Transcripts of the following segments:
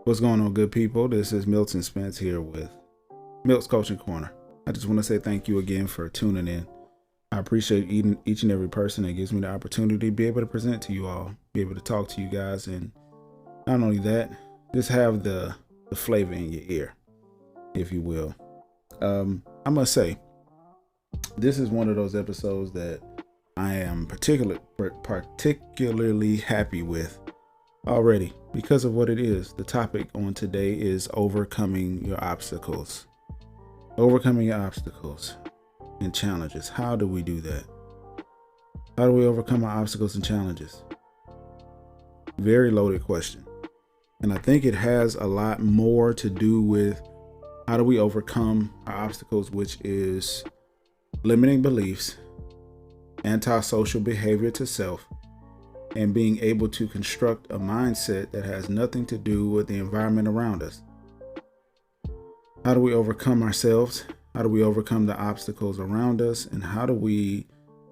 What's going on, good people? This is Milton Spence here with Milt's Coaching Corner. I just want to say thank you again for tuning in. I appreciate each and every person that gives me the opportunity to be able to present to you all, be able to talk to you guys, and not only that, just have the flavor in your ear, if you will. I must say, this is one of those episodes that I am particularly happy with already because of what it is. The topic on today is overcoming your obstacles. Overcoming your obstacles and challenges. How do we do that? How do we overcome our obstacles and challenges? Very loaded question. And I think it has a lot more to do with how do we overcome our obstacles, which is limiting beliefs, antisocial behavior to self, and being able to construct a mindset that has nothing to do with the environment around us. How do we overcome ourselves? How do we overcome the obstacles around us? And how do we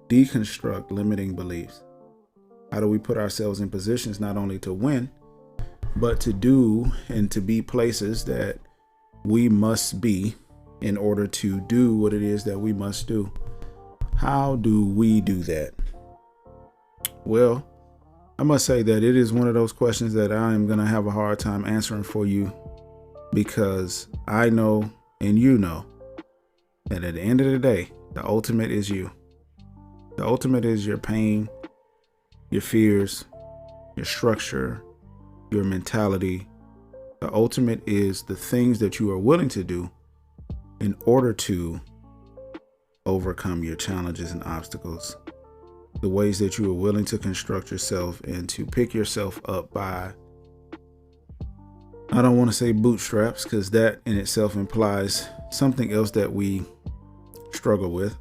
deconstruct limiting beliefs? How do we put ourselves in positions not only to win, but to do and to be places that we must be in order to do what it is that we must do? How do we do that? Well, I must say that it is one of those questions that I am going to have a hard time answering for you, because I know and you know that at the end of the day, the ultimate is you. The ultimate is your pain, your fears, your structure, your mentality. The ultimate is the things that you are willing to do in order to overcome your challenges and obstacles. The ways that you are willing to construct yourself and to pick yourself up by, I don't want to say bootstraps, because that in itself implies something else that we struggle with.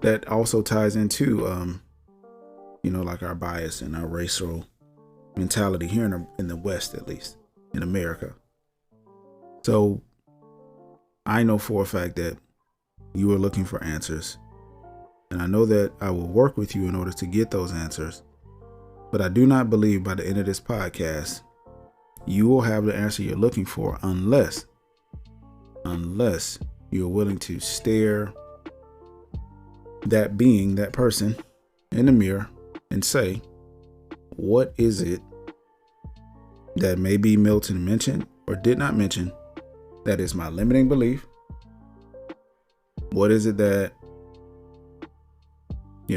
That also ties into, like our bias and our racial mentality here in the West, at least in America. So I know for a fact that you are looking for answers. And I know that I will work with you in order to get those answers. But I do not believe by the end of this podcast, you will have the answer you're looking for unless you're willing to stare that being, that person in the mirror and say, what is it that maybe Milton mentioned or did not mention that is my limiting belief? What is it that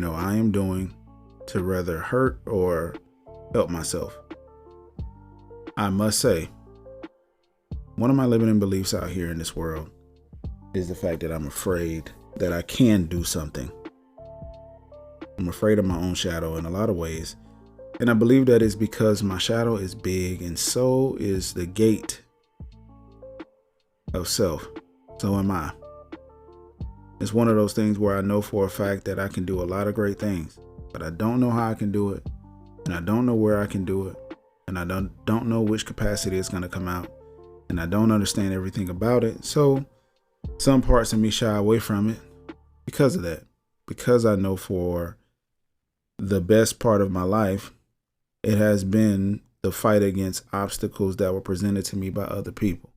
I am doing to rather hurt or help myself? I must say, one of my limiting beliefs out here in this world is the fact that I'm afraid that I can do something. I'm afraid of my own shadow in a lot of ways. And I believe that is because my shadow is big, and so is the gate of self. So am I. It's one of those things where I know for a fact that I can do a lot of great things, but I don't know how I can do it, and I don't know where I can do it, and I don't know which capacity it's going to come out, and I don't understand everything about it. So some parts of me shy away from it because of that, because I know for the best part of my life, it has been the fight against obstacles that were presented to me by other people.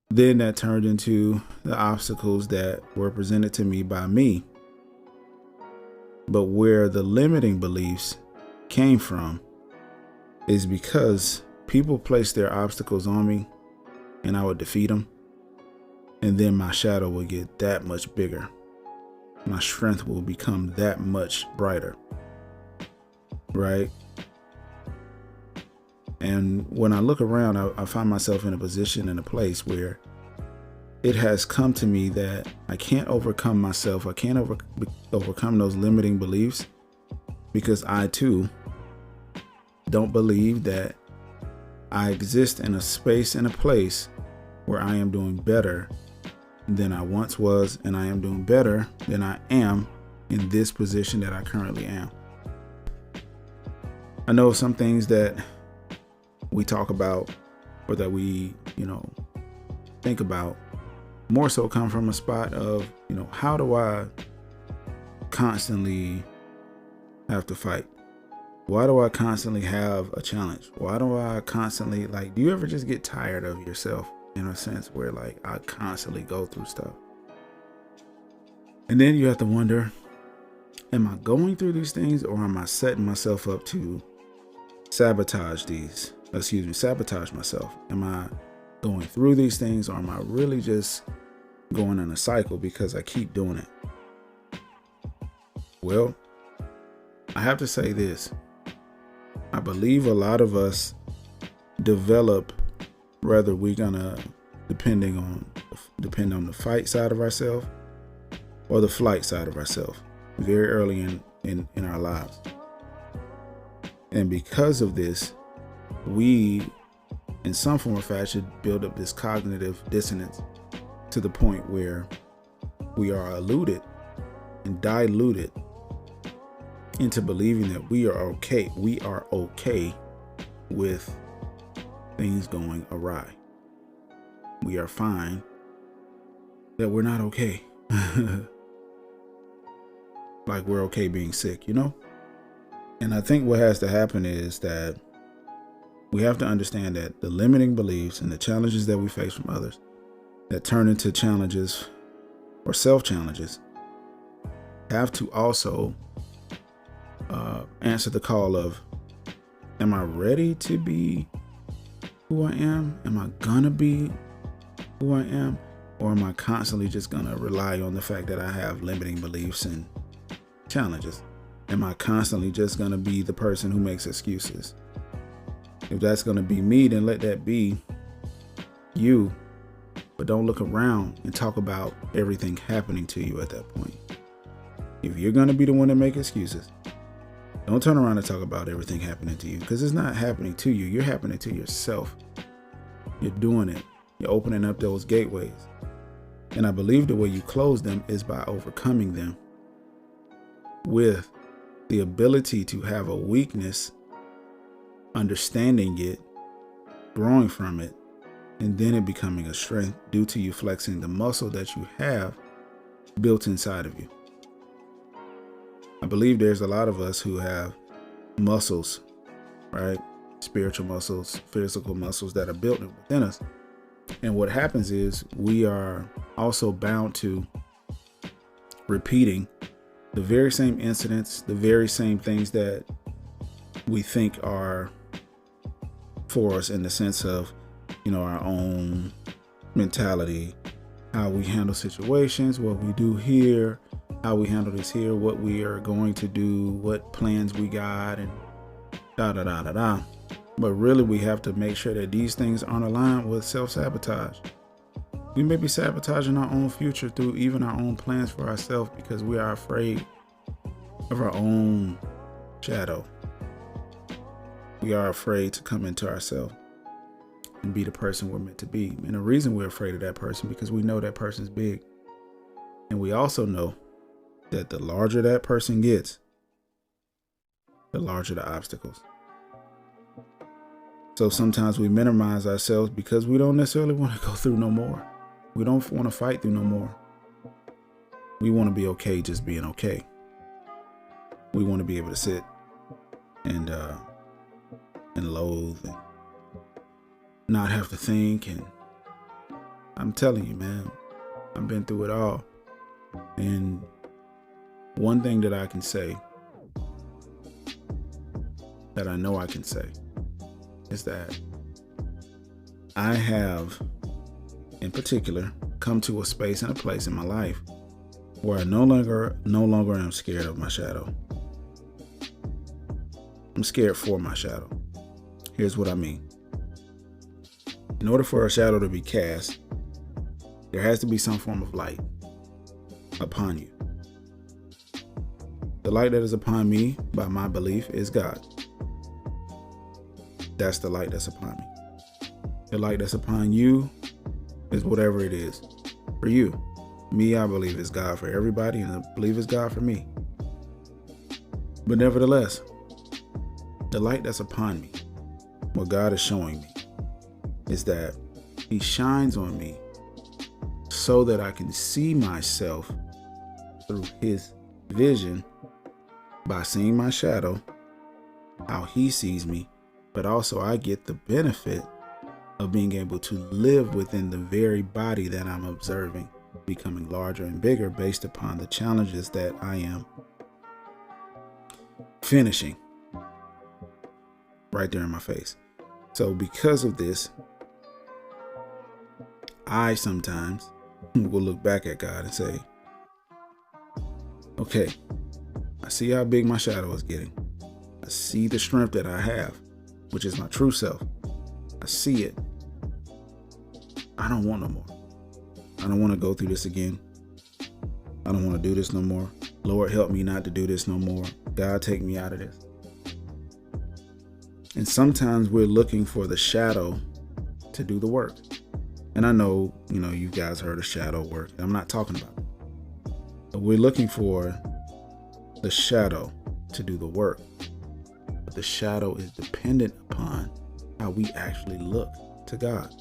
Then that turned into the obstacles that were presented to me by me. But where the limiting beliefs came from is because people placed their obstacles on me and I would defeat them. And then my shadow would get that much bigger. My strength will become that much brighter. Right? And when I look around, I find myself in a position, in a place where it has come to me that I can't overcome myself. I can't overcome those limiting beliefs because I too don't believe that I exist in a space and a place where I am doing better than I once was, and I am doing better than I am in this position that I currently am. I know some things that we talk about or that we, think about more so come from a spot of, how do I constantly have to fight? Why do I constantly have a challenge? Why do I constantly, like, do you ever just get tired of yourself in a sense where, like, I constantly go through stuff? And then you have to wonder, am I going through these things, or am I setting myself up to sabotage myself? Am I going through these things, or am I really just going in a cycle because I keep doing it? Well, I have to say this. I believe a lot of us develop, whether we're gonna depend on the fight side of ourselves or the flight side of ourselves, very early in our lives. And because of this, we, in some form or fashion, build up this cognitive dissonance to the point where we are eluded and diluted into believing that we are okay. We are okay with things going awry. We are fine that we're not okay. Like we're okay being sick, you know? And I think what has to happen is that we have to understand that the limiting beliefs and the challenges that we face from others that turn into challenges or self-challenges have to also answer the call of, am I ready to be who I am? Am I gonna be who I am? Or am I constantly just gonna rely on the fact that I have limiting beliefs and challenges? Am I constantly just gonna be the person who makes excuses? If that's gonna be me, then let that be you. But don't look around and talk about everything happening to you at that point. If you're gonna be the one to make excuses, don't turn around and talk about everything happening to you, because it's not happening to you. You're happening to yourself. You're doing it. You're opening up those gateways. And I believe the way you close them is by overcoming them with the ability to have a weakness, understanding it, growing from it, and then it becoming a strength due to you flexing the muscle that you have built inside of you. I believe there's a lot of us who have muscles, right? Spiritual muscles, physical muscles that are built within us. And what happens is we are also bound to repeating the very same incidents, the very same things that we think are for us in the sense of, you know, our own mentality, how we handle situations, what we do here, how we handle this here, what we are going to do, what plans we got, and da da da da da. But really, we have to make sure that these things aren't aligned with self-sabotage. We may be sabotaging our own future through even our own plans for ourselves because we are afraid of our own shadow. We are afraid to come into ourselves and be the person we're meant to be. And the reason we're afraid of that person because we know that person's big. And we also know that the larger that person gets, the larger the obstacles. So sometimes we minimize ourselves because we don't necessarily want to go through no more. We don't want to fight through no more. We want to be okay just being okay. We want to be able to sit and loathe and not have to think. And I'm telling you, man, I've been through it all. And one thing that I can say, that I know I can say, is that I have, in particular, come to a space and a place in my life where I no longer am scared of my shadow. I'm scared for my shadow. Here's what I mean. In order for a shadow to be cast, there has to be some form of light upon you. The light that is upon me, by my belief, is God. That's the light that's upon me. The light that's upon you is whatever it is for you. Me, I believe is God for everybody, and I believe it's God for me. But nevertheless, the light that's upon me, what God is showing me, is that He shines on me so that I can see myself through His vision by seeing my shadow how he sees me, but also I get the benefit of being able to live within the very body that I'm observing, becoming larger and bigger based upon the challenges that I am finishing right there in my face. So because of this, I sometimes will look back at God and say, okay, I see how big my shadow is getting. I see the strength that I have, which is my true self. I see it. I don't want no more. I don't want to go through this again. I don't want to do this no more. Lord, help me not to do this no more. God, take me out of this. And sometimes we're looking for the shadow to do the work. And I know, you guys heard of shadow work. I'm not talking about it. But we're looking for the shadow to do the work. But the shadow is dependent upon how we actually look to God.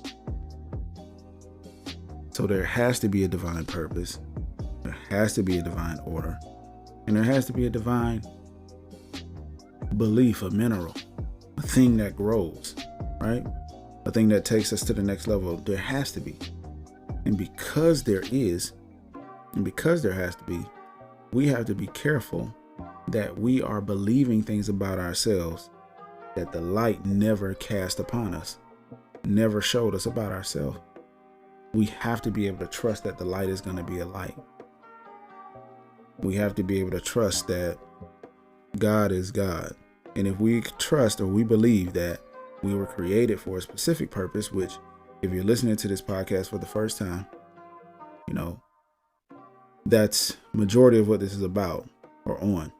So there has to be a divine purpose. There has to be a divine order. And there has to be a divine belief, a mineral, a thing that grows, right? A thing that takes us to the next level. There has to be. And because there is, and because there has to be, we have to be careful that we are believing things about ourselves that the light never cast upon us, never showed us about ourselves. We have to be able to trust that the light is going to be a light. We have to be able to trust that God is God. And if we trust or we believe that we were created for a specific purpose, which if you're listening to this podcast for the first time, that's majority of what this is about or on.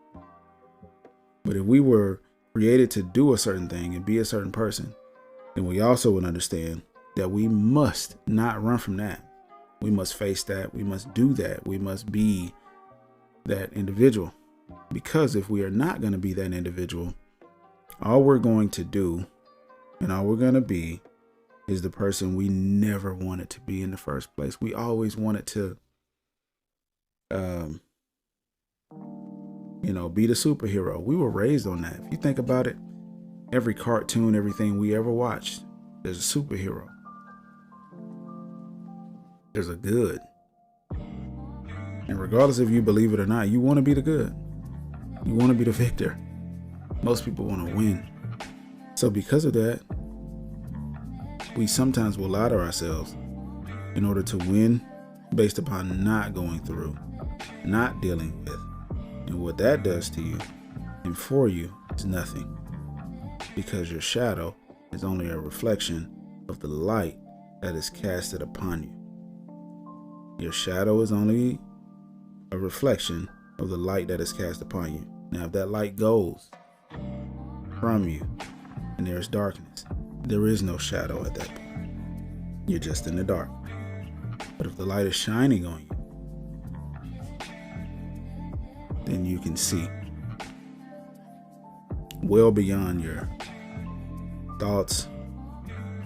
But if we were created to do a certain thing and be a certain person, then we also would understand that we must not run from that. We must face that. We must do that. We must be that individual. Because if we are not going to be that individual, all we're going to do and all we're going to be is the person we never wanted to be in the first place. We always wanted to, be the superhero. We were raised on that. If you think about it, every cartoon, everything we ever watched, there's a superhero. There's a good. And regardless if you believe it or not, you want to be the good. You want to be the victor. Most people want to win. So because of that, we sometimes will lie to ourselves in order to win based upon not going through, not dealing with. And what that does to you and for you is nothing, because your shadow is only a reflection of the light that is casted upon you. Your shadow is only a reflection of the light that is cast upon you. Now, if that light goes from you and there's darkness, there is no shadow at that point. You're just in the dark. But if the light is shining on you, then you can see well beyond your thoughts,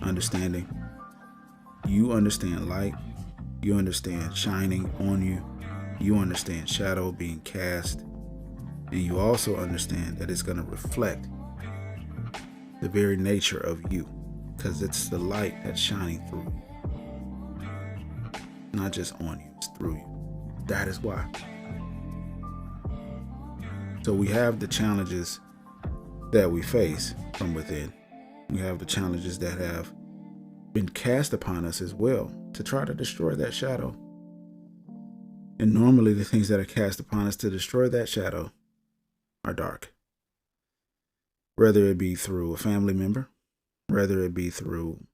understanding. You understand light. You understand shining on you. You understand shadow being cast. And you also understand that it's going to reflect the very nature of you, because it's the light that's shining through you. Not just on you, it's through you. That is why. So we have the challenges that we face from within. We have the challenges that have been cast upon us as well to try to destroy that shadow. And normally the things that are cast upon us to destroy that shadow are dark. Whether it be through a family member, whether it be through,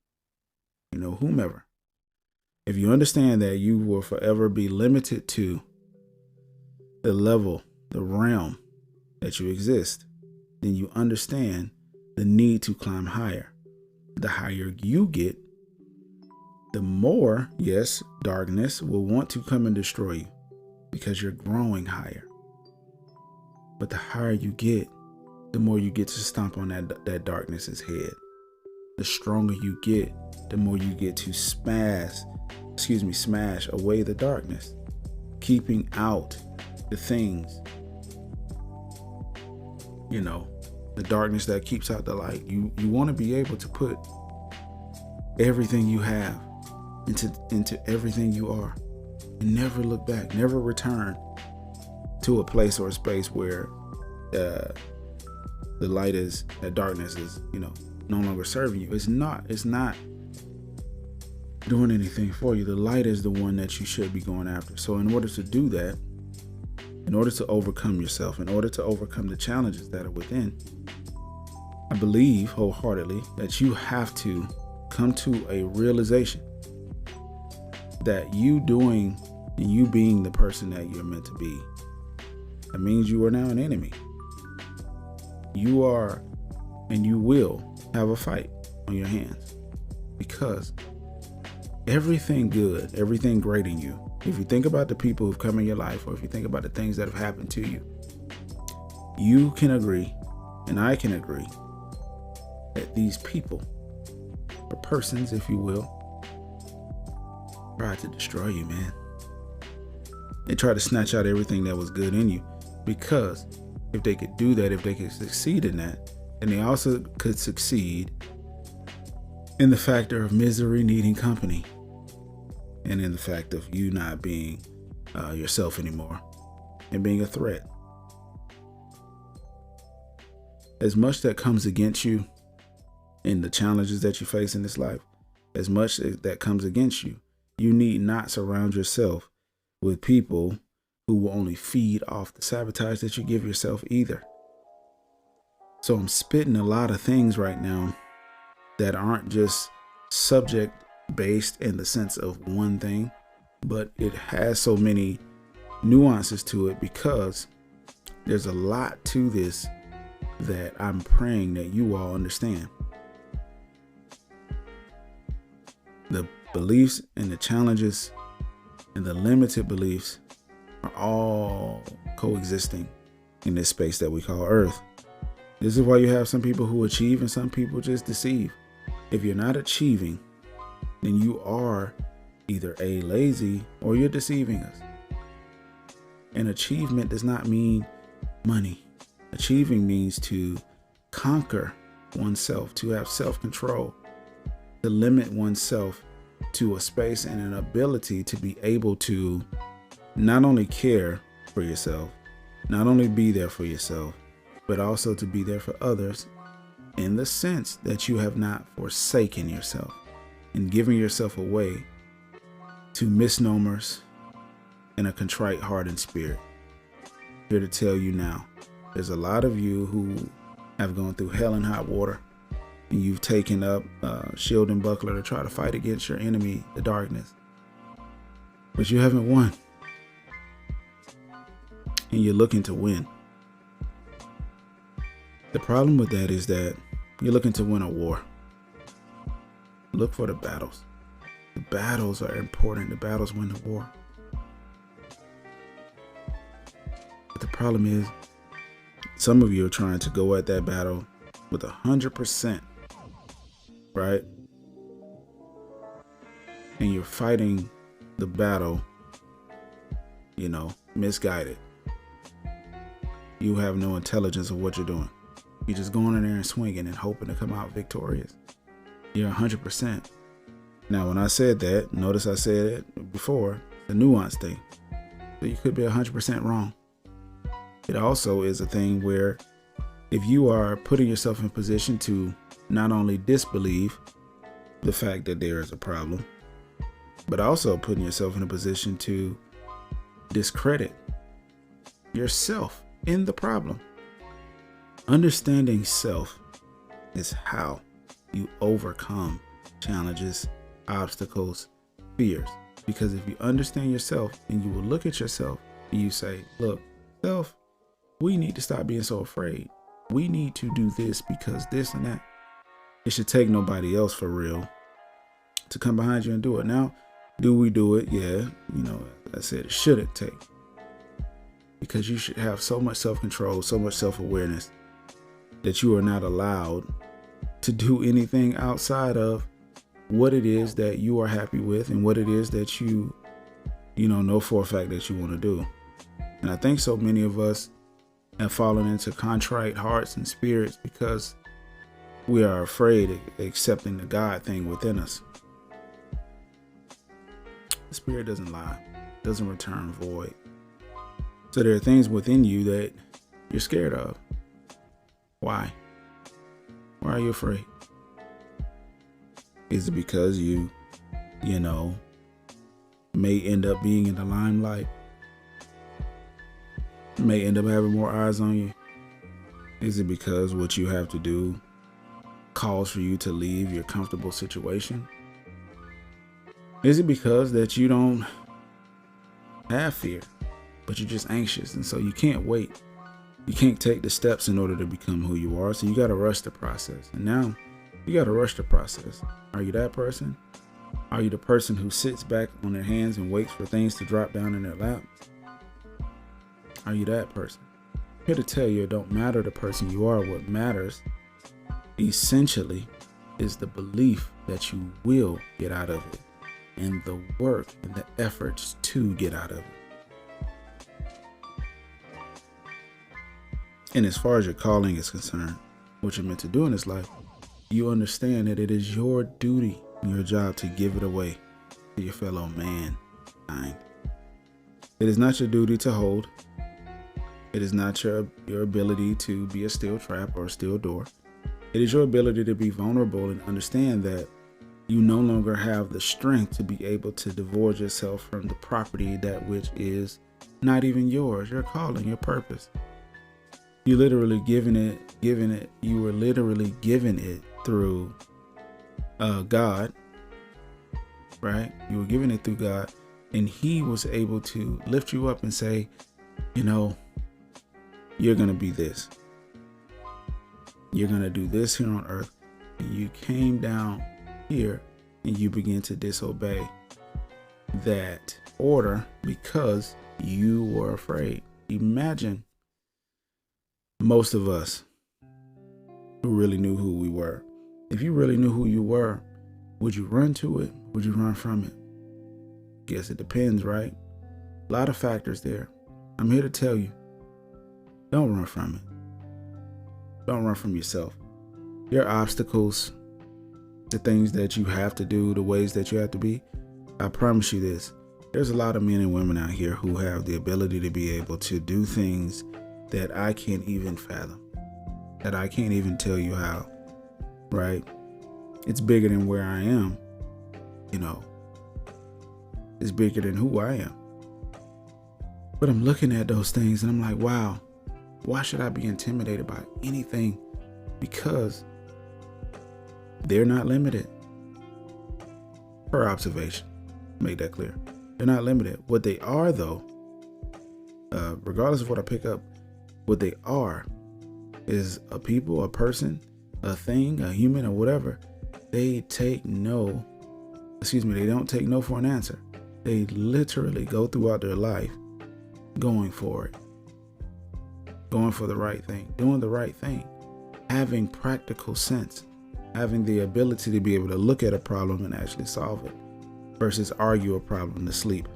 whomever. If you understand that you will forever be limited to the level, the realm that you exist, then you understand the need to climb higher. The higher you get, the more, yes, darkness will want to come and destroy you because you're growing higher. But the higher you get, the more you get to stomp on that darkness's head. The stronger you get, the more you get to smash away the darkness, keeping out the things, the darkness that keeps out the light. You want to be able to put everything you have into everything you are, and never look back, never return to a place or a space where the darkness is, no longer serving you. It's not doing anything for you. The light is the one that you should be going after. So in order to do that, in order to overcome yourself, in order to overcome the challenges that are within, I believe wholeheartedly that you have to come to a realization that you doing and you being the person that you're meant to be, that means you are now an enemy. You are, and you will have a fight on your hands, because everything good, everything great in you, if you think about the people who've come in your life, or if you think about the things that have happened to you, you can agree, and I can agree, that these people, or persons, if you will, tried to destroy you, man. They tried to snatch out everything that was good in you, because if they could do that, if they could succeed in that, then they also could succeed in the factor of misery needing company, and in the fact of you not being yourself anymore and being a threat. As much that comes against you in the challenges that you face in this life, as much as that comes against you, you need not surround yourself with people who will only feed off the sabotage that you give yourself either. So I'm spitting a lot of things right now that aren't just subject based in the sense of one thing, but it has so many nuances to it, because there's a lot to this that I'm praying that you all understand. The beliefs and the challenges and the limited beliefs are all coexisting in this space that we call Earth. This is why you have some people who achieve and some people just deceive. If you're not achieving, then you are either A, lazy, or you're deceiving us. And achievement does not mean money. Achieving means to conquer oneself, to have self-control, to limit oneself to a space and an ability to be able to not only care for yourself, not only be there for yourself, but also to be there for others, in the sense that you have not forsaken yourself and giving yourself away to misnomers and a contrite heart and spirit. Here to tell you now, there's a lot of you who have gone through hell and hot water, and you've taken up shield and buckler to try to fight against your enemy, the darkness, but you haven't won, and you're looking to win. The problem with that is that you're looking to win a war. Look for the battles. The battles are important. The battles win the war. But the problem is, some of you are trying to go at that battle with 100%, right? And you're fighting the battle, misguided. You have no intelligence of what you're doing. You're just going in there and swinging and hoping to come out victorious. You're 100%. Now, when I said that, notice I said it before, the nuance thing. So you could be 100% wrong. It also is a thing where if you are putting yourself in position to not only disbelieve the fact that there is a problem, but also putting yourself in a position to discredit yourself in the problem. Understanding self is how you overcome challenges, obstacles, fears. Because if you understand yourself, and you will look at yourself and you say, look, self, we need to stop being so afraid. We need to do this because this and that. It should take nobody else for real to come behind you and do it. Now, do we do it? Yeah. I said it shouldn't take. Because you should have so much self-control, so much self-awareness that you are not allowed to do anything outside of what it is that you are happy with and what it is that you know for a fact that you want to do. And I think so many of us have fallen into contrite hearts and spirits because we are afraid of accepting the God thing within us. The Spirit doesn't lie, doesn't return void. So there are things within you that you're scared of. Why? Why are you afraid? Is it because you may end up being in the limelight? May end up having more eyes on you? Is it because what you have to do calls for you to leave your comfortable situation? Is it because that you don't have fear, but you're just anxious, and so you can't wait? You can't take the steps in order to become who you are, so you got to rush the process. And now you got to rush the process. Are you that person? Are you the person who sits back on their hands and waits for things to drop down in their lap? Are you that person? I'm here to tell you, it don't matter the person you are. What matters essentially is the belief that you will get out of it, and the work and the efforts to get out of it. And as far as your calling is concerned, what you're meant to do in this life, you understand that it is your duty and your job to give it away to your fellow mankind. It is not your duty to hold. It is not your ability to be a steel trap or a steel door. It is your ability to be vulnerable and understand that you no longer have the strength to be able to divorce yourself from the property that which is not even yours, your calling, your purpose. You literally you were literally given it through God, right? You were given it through God, and He was able to lift you up and say, you're going to be this. You're going to do this here on earth. And you came down here and you begin to disobey that order because you were afraid. Imagine most of us who really knew who we were. If you really knew who you were, would you run to it? Would you run from it? Guess it depends, right? A lot of factors there. I'm here to tell you, don't run from it. Don't run from yourself. Your obstacles, the things that you have to do, the ways that you have to be, I promise you this. There's a lot of men and women out here who have the ability to be able to do things that I can't even fathom, that I can't even tell you how, right? It's bigger than where I am, it's bigger than who I am. But I'm looking at those things and I'm like, wow, why should I be intimidated by anything? Because they're not limited. Per observation, make that clear. They're not limited. What they are, though, regardless of what I pick up, what they are is a people, a person, a thing, a human, or whatever. They don't take no for an answer. They literally go throughout their life going for it, going for the right thing, doing the right thing, having practical sense, having the ability to be able to look at a problem and actually solve it versus argue a problem to sleep.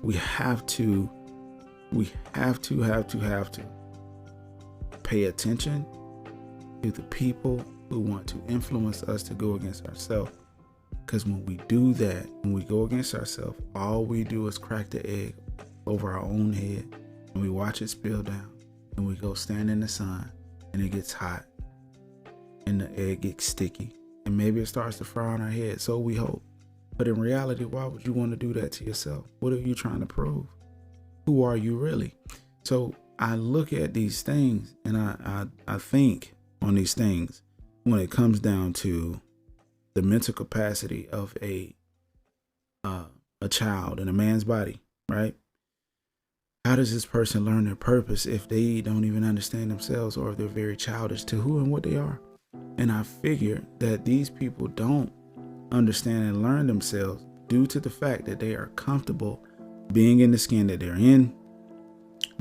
We have to pay attention to the people who want to influence us to go against ourselves. Because when we do that, when we go against ourselves, all we do is crack the egg over our own head and we watch it spill down, and we go stand in the sun and it gets hot and the egg gets sticky and maybe it starts to fry on our head. So we hope. But in reality, why would you want to do that to yourself? What are you trying to prove? Who are you really? So I look at these things and I think on these things when it comes down to the mental capacity of a child in a man's body, right? How does this person learn their purpose if they don't even understand themselves, or if they're very childish to who and what they are? And I figure that these people don't understand and learn themselves due to the fact that they are comfortable being in the skin that they're in,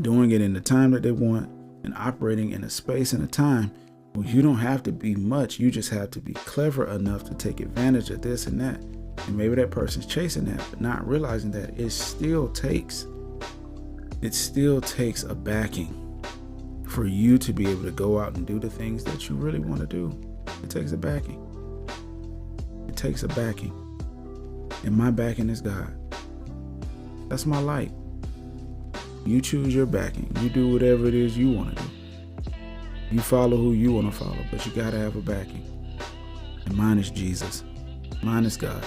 doing it in the time that they want, and operating in a space and a time where you don't have to be much. You just have to be clever enough to take advantage of this and that. And maybe that person's chasing that, but not realizing that it still takes it still takes a backing for you to be able to go out and do the things that you really want to do. It takes a backing. It takes a backing. And my backing is God. That's my light. You choose your backing. You do whatever it is you want to do. You follow who you want to follow, but you got to have a backing. And mine is Jesus. Mine is God.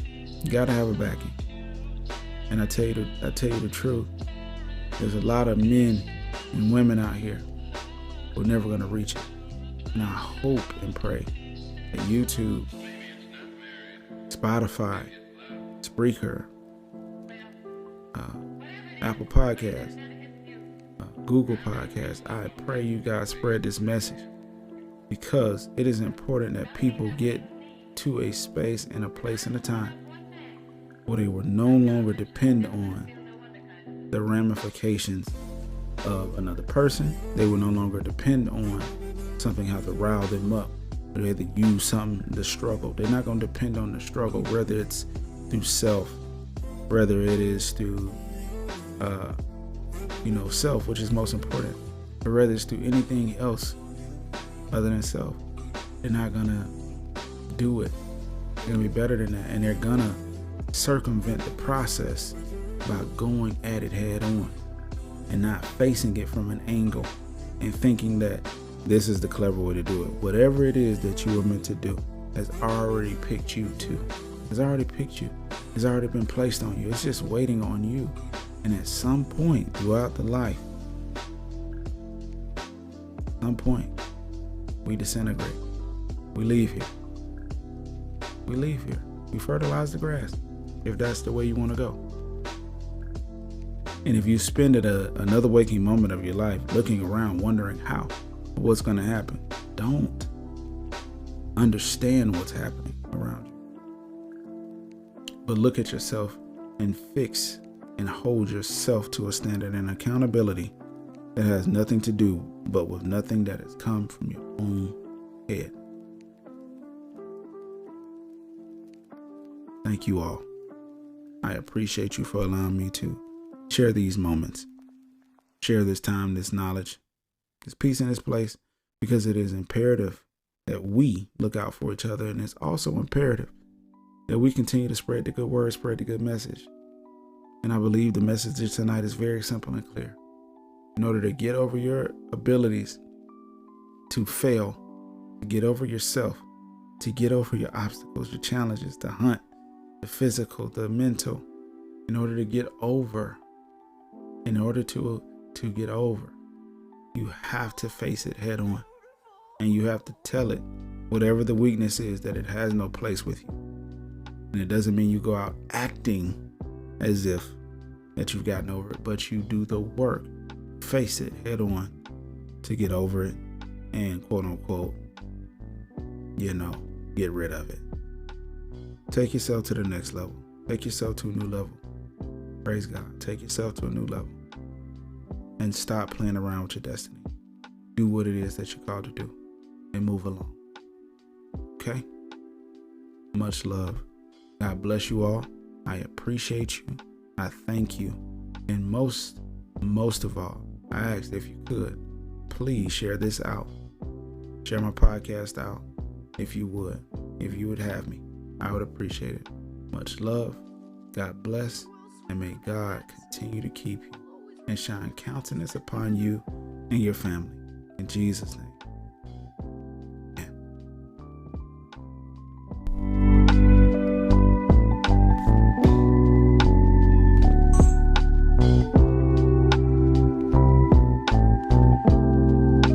You got to have a backing. And I tell you the truth. There's a lot of men and women out here who are never going to reach it. And I hope and pray that YouTube, Spotify, Spreaker, Apple Podcasts, Google Podcasts, I pray you guys spread this message, because it is important that people get to a space and a place and a time where they will no longer depend on the ramifications of another person. They will no longer depend on something how to rile them up. They have to use something to struggle. They're not going to depend on the struggle, whether it's through self, whether it is through self, which is most important, or whether it's through anything else other than self. They're not gonna do it. They're gonna be better than that, and they're gonna circumvent the process by going at it head on and not facing it from an angle and thinking that this is the clever way to do it. Whatever it is that you were meant to do has already picked you to. Has already picked you. Has already been placed on you. It's just waiting on you. And at some point throughout the life, some point, we disintegrate. We leave here. We leave here. We fertilize the grass, if that's the way you want to go. And if you spend another waking moment of your life looking around, wondering what's going to happen, don't. Understand what's happening around you. But look at yourself and fix and hold yourself to a standard and accountability that has nothing to do but with nothing that has come from your own head. Thank you all. I appreciate you for allowing me to share these moments, share this time, this knowledge, this peace in this place, because it is imperative that we look out for each other. And it's also imperative that we continue to spread the good word, spread the good message. And I believe the message tonight is very simple and clear. In order to get over your abilities to fail, to get over yourself, to get over your obstacles, your challenges, the hunt, the physical, the mental, in order to get over, you have to face it head on. And you have to tell it, whatever the weakness is, that it has no place with you. And it doesn't mean you go out acting as if that you've gotten over it, but you do the work, face it head on to get over it and quote unquote, get rid of it. Take yourself to the next level. Take yourself to a new level. Praise God. Take yourself to a new level and stop playing around with your destiny. Do what it is that you're called to do and move along. Okay? Much love. God bless you all. I appreciate you. I thank you. And most of all, I asked if you could, please share this out. Share my podcast out if you would have me. I would appreciate it. Much love. God bless. And may God continue to keep you and shine countenance upon you and your family. In Jesus' name.